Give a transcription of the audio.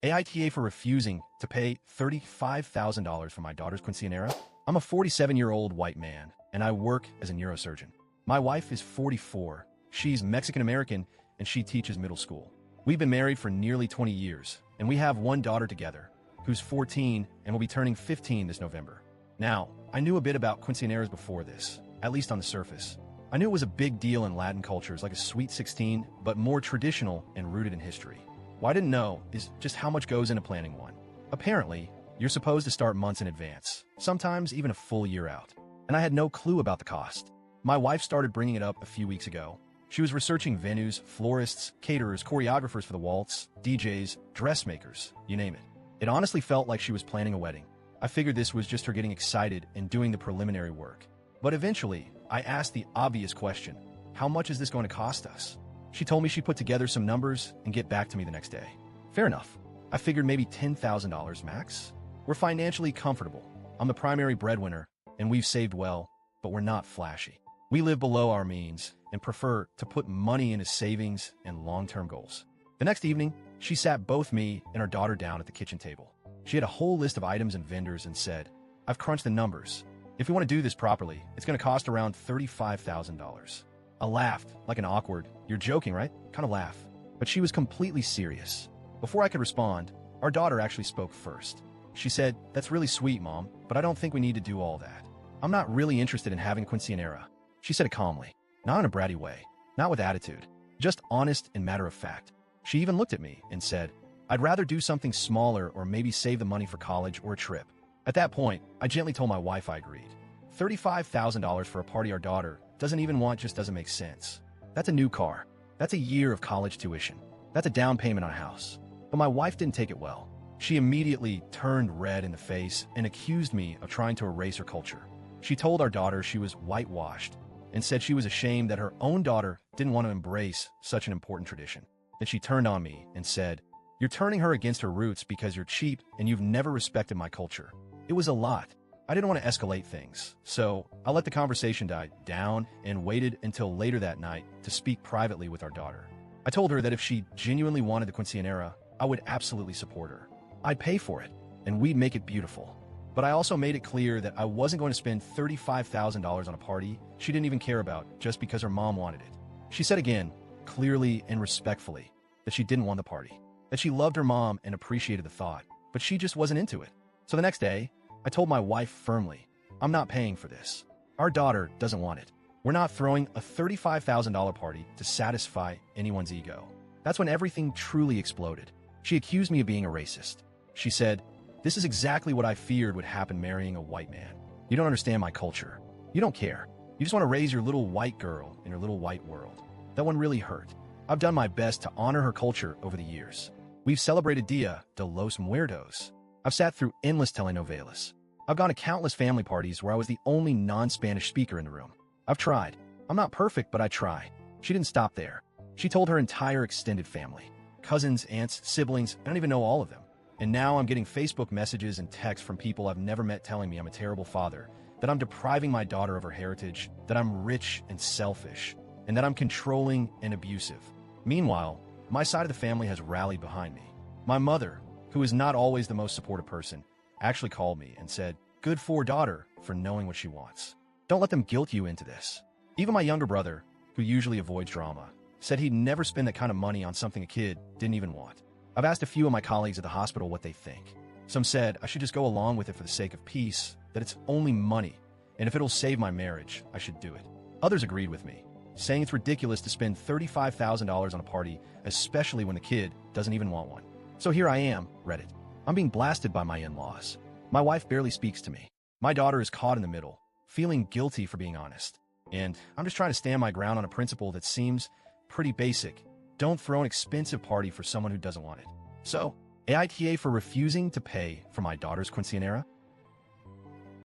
AITA for refusing to pay $35,000 for my daughter's quinceañera? I'm a 47-year-old white man, and I work as a neurosurgeon. My wife is 44. She's Mexican-American, and she teaches middle school. We've been married for nearly 20 years, and we have one daughter together, who's 14 and will be turning 15 this November. Now, I knew a bit about quinceañeras before this, at least on the surface. I knew it was a big deal in Latin cultures like a Sweet 16, but more traditional and rooted in history. What I didn't know is just how much goes into planning one. Apparently, you're supposed to start months in advance, sometimes even a full year out. And I had no clue about the cost. My wife started bringing it up a few weeks ago. She was researching venues, florists, caterers, choreographers for the waltz, DJs, dressmakers, you name it. It honestly felt like she was planning a wedding. I figured this was just her getting excited and doing the preliminary work. But eventually, I asked the obvious question, how much is this going to cost us? She told me she'd put together some numbers and get back to me the next day. Fair enough. I figured maybe $10,000 max. We're financially comfortable. I'm the primary breadwinner, and we've saved well, but we're not flashy. We live below our means and prefer to put money into savings and long-term goals. The next evening, she sat both me and our daughter down at the kitchen table. She had a whole list of items and vendors and said, I've crunched the numbers. If we want to do this properly, it's going to cost around $35,000. I laughed, like an awkward, you're joking, right? kind of laugh. But she was completely serious. Before I could respond, our daughter actually spoke first. She said, "That's really sweet, Mom, but I don't think we need to do all that. I'm not really interested in having a quinceañera." She said it calmly, not in a bratty way, not with attitude, just honest and matter of fact. She even looked at me and said, "I'd rather do something smaller or maybe save the money for college or a trip." At that point, I gently told my wife I agreed. $35,000 for a party our daughter doesn't even want just doesn't make sense. That's a new car. That's a year of college tuition. That's a down payment on a house. But my wife didn't take it well. She immediately turned red in the face and accused me of trying to erase her culture. She told our daughter she was whitewashed and said she was ashamed that her own daughter didn't want to embrace such an important tradition. Then she turned on me and said, "You're turning her against her roots because you're cheap and you've never respected my culture." It was a lot. I didn't want to escalate things, so I let the conversation die down and waited until later that night to speak privately with our daughter. I told her that if she genuinely wanted the quinceañera, I would absolutely support her. I'd pay for it, and we'd make it beautiful. But I also made it clear that I wasn't going to spend $35,000 on a party she didn't even care about just because her mom wanted it. She said again, clearly and respectfully, that she didn't want the party, that she loved her mom and appreciated the thought, but she just wasn't into it. So the next day, I told my wife firmly, "I'm not paying for this. Our daughter doesn't want it. We're not throwing a $35,000 party to satisfy anyone's ego." That's when everything truly exploded. She accused me of being a racist. She said, "This is exactly what I feared would happen marrying a white man. You don't understand my culture. You don't care. You just want to raise your little white girl in your little white world." That one really hurt. I've done my best to honor her culture over the years. We've celebrated Dia de los Muertos. I've sat through endless telenovelas. I've gone to countless family parties where I was the only non-Spanish speaker in the room. I've tried. I'm not perfect, but I try. She didn't stop there. She told her entire extended family. Cousins, aunts, siblings, I don't even know all of them. And now I'm getting Facebook messages and texts from people I've never met telling me I'm a terrible father, that I'm depriving my daughter of her heritage, that I'm rich and selfish, and that I'm controlling and abusive. Meanwhile, my side of the family has rallied behind me. My mother, who is not always the most supportive person, actually called me and said, "Good for daughter for knowing what she wants. Don't let them guilt you into this." Even my younger brother, who usually avoids drama, said he'd never spend that kind of money on something a kid didn't even want. I've asked a few of my colleagues at the hospital what they think. Some said I should just go along with it for the sake of peace, that it's only money, and if it'll save my marriage, I should do it. Others agreed with me, saying it's ridiculous to spend $35,000 on a party, especially when the kid doesn't even want one. So here I am, Reddit. I'm being blasted by my in-laws. My wife barely speaks to me. My daughter is caught in the middle, feeling guilty for being honest. And I'm just trying to stand my ground on a principle that seems pretty basic. Don't throw an expensive party for someone who doesn't want it. So, AITA for refusing to pay for my daughter's quinceañera?